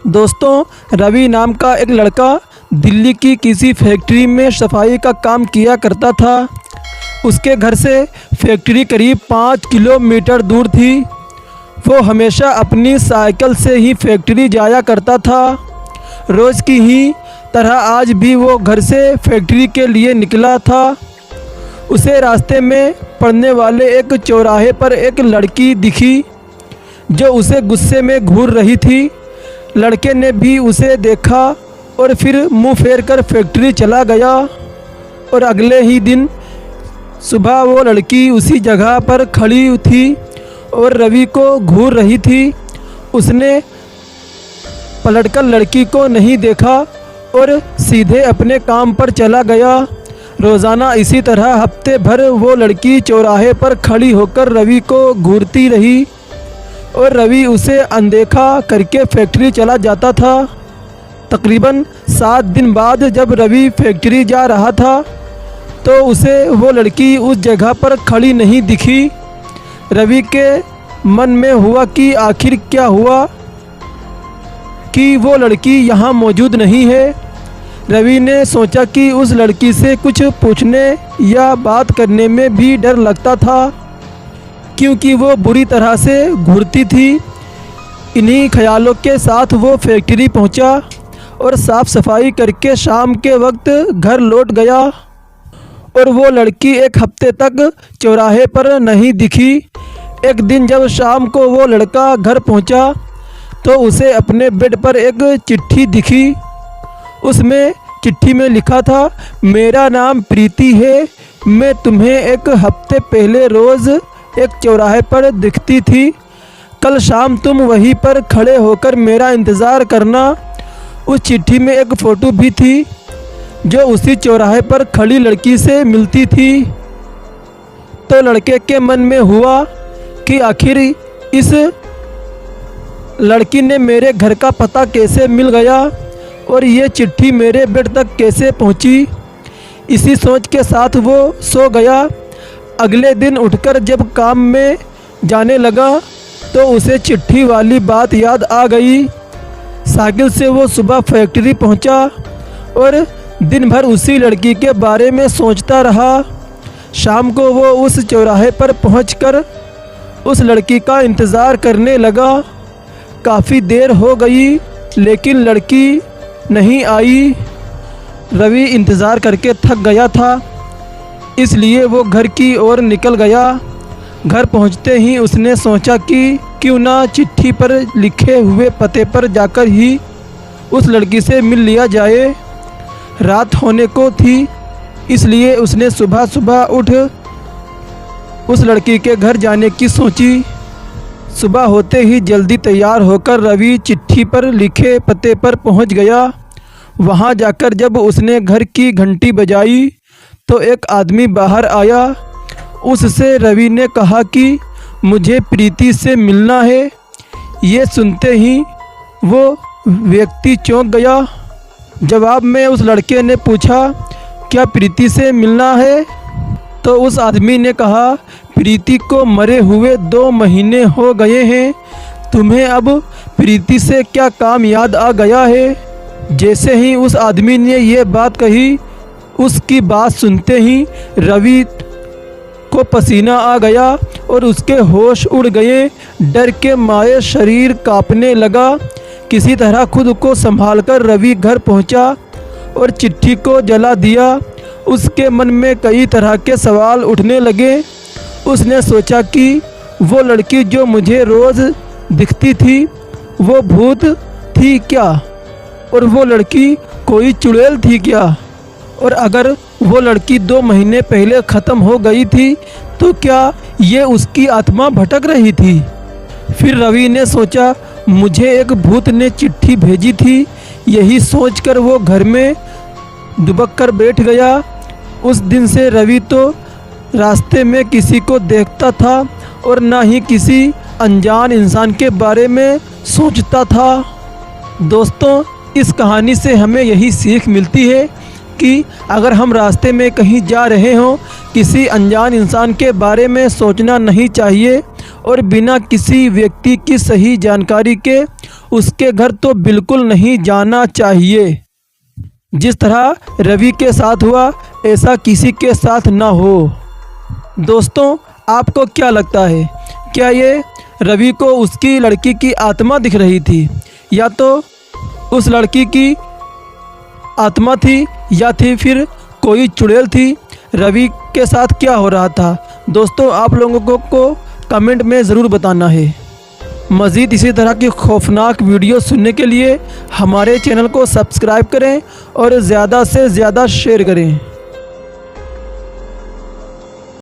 दोस्तों, रवि नाम का एक लड़का दिल्ली की किसी फैक्ट्री में सफाई का काम किया करता था। उसके घर से फैक्ट्री करीब 5 किलोमीटर दूर थी। वो हमेशा अपनी साइकिल से ही फैक्ट्री जाया करता था। रोज़ की ही तरह आज भी वो घर से फैक्ट्री के लिए निकला था। उसे रास्ते में पड़ने वाले एक चौराहे पर एक लड़की दिखी जो उसे गुस्से में घूर रही थी। लड़के ने भी उसे देखा और फिर मुंह फेर कर फैक्ट्री चला गया। और अगले ही दिन सुबह वो लड़की उसी जगह पर खड़ी थी और रवि को घूर रही थी। उसने पलटकर लड़की को नहीं देखा और सीधे अपने काम पर चला गया। रोज़ाना इसी तरह हफ्ते भर वो लड़की चौराहे पर खड़ी होकर रवि को घूरती रही और रवि उसे अनदेखा करके फैक्ट्री चला जाता था। तकरीबन 7 दिन बाद जब रवि फैक्ट्री जा रहा था तो उसे वो लड़की उस जगह पर खड़ी नहीं दिखी। रवि के मन में हुआ कि आखिर क्या हुआ कि वो लड़की यहाँ मौजूद नहीं है। रवि ने सोचा कि उस लड़की से कुछ पूछने या बात करने में भी डर लगता था क्योंकि वो बुरी तरह से घूरती थी। इन्हीं ख्यालों के साथ वो फैक्ट्री पहुंचा और साफ़ सफाई करके शाम के वक्त घर लौट गया। और वो लड़की एक हफ्ते तक चौराहे पर नहीं दिखी। एक दिन जब शाम को वो लड़का घर पहुंचा तो उसे अपने बेड पर एक चिट्ठी दिखी। उसमें चिट्ठी में लिखा था, मेरा नाम प्रीति है। मैं तुम्हें एक हफ्ते पहले रोज़ एक चौराहे पर दिखती थी। कल शाम तुम वहीं पर खड़े होकर मेरा इंतज़ार करना। उस चिट्ठी में एक फ़ोटो भी थी जो उसी चौराहे पर खड़ी लड़की से मिलती थी। तो लड़के के मन में हुआ कि आखिर इस लड़की ने मेरे घर का पता कैसे मिल गया और ये चिट्ठी मेरे बेड तक कैसे पहुंची। इसी सोच के साथ वो सो गया। अगले दिन उठकर जब काम में जाने लगा तो उसे चिट्ठी वाली बात याद आ गई। साइकिल से वो सुबह फैक्ट्री पहुंचा और दिन भर उसी लड़की के बारे में सोचता रहा। शाम को वो उस चौराहे पर पहुंचकर उस लड़की का इंतज़ार करने लगा। काफ़ी देर हो गई लेकिन लड़की नहीं आई। रवि इंतज़ार करके थक गया था, इसलिए वो घर की ओर निकल गया। घर पहुंचते ही उसने सोचा कि क्यों ना चिट्ठी पर लिखे हुए पते पर जाकर ही उस लड़की से मिल लिया जाए। रात होने को थी, इसलिए उसने सुबह सुबह उठ उस लड़की के घर जाने की सोची। सुबह होते ही जल्दी तैयार होकर रवि चिट्ठी पर लिखे पते पर पहुंच गया। वहां जाकर जब उसने घर की घंटी बजाई तो एक आदमी बाहर आया। उससे रवि ने कहा कि मुझे प्रीति से मिलना है। ये सुनते ही वो व्यक्ति चौंक गया। जवाब में उस लड़के ने पूछा, क्या प्रीति से मिलना है? तो उस आदमी ने कहा, प्रीति को मरे हुए 2 महीने हो गए हैं। तुम्हें अब प्रीति से क्या काम याद आ गया है? जैसे ही उस आदमी ने ये बात कही, उसकी बात सुनते ही रवि को पसीना आ गया और उसके होश उड़ गए। डर के मारे शरीर कांपने लगा। किसी तरह खुद को संभालकर रवि घर पहुंचा और चिट्ठी को जला दिया। उसके मन में कई तरह के सवाल उठने लगे। उसने सोचा कि वो लड़की जो मुझे रोज़ दिखती थी वो भूत थी क्या? और वो लड़की कोई चुड़ैल थी क्या? और अगर वो लड़की 2 महीने पहले ख़त्म हो गई थी तो क्या ये उसकी आत्मा भटक रही थी? फिर रवि ने सोचा, मुझे एक भूत ने चिट्ठी भेजी थी। यही सोचकर वो घर में दुबक कर बैठ गया। उस दिन से रवि तो रास्ते में किसी को देखता था और ना ही किसी अनजान इंसान के बारे में सोचता था। दोस्तों, इस कहानी से हमें यही सीख मिलती है कि अगर हम रास्ते में कहीं जा रहे हों, किसी अनजान इंसान के बारे में सोचना नहीं चाहिए और बिना किसी व्यक्ति की सही जानकारी के उसके घर तो बिल्कुल नहीं जाना चाहिए। जिस तरह रवि के साथ हुआ ऐसा किसी के साथ ना हो। दोस्तों, आपको क्या लगता है, क्या ये रवि को उसकी लड़की की आत्मा दिख रही थी, या तो उस लड़की की आत्मा थी, या थी फिर कोई चुड़ैल थी? रवि के साथ क्या हो रहा था? दोस्तों, आप लोगों को कमेंट में ज़रूर बताना है। मज़ीद इसी तरह की खौफनाक वीडियो सुनने के लिए हमारे चैनल को सब्सक्राइब करें और ज़्यादा से ज़्यादा शेयर करें।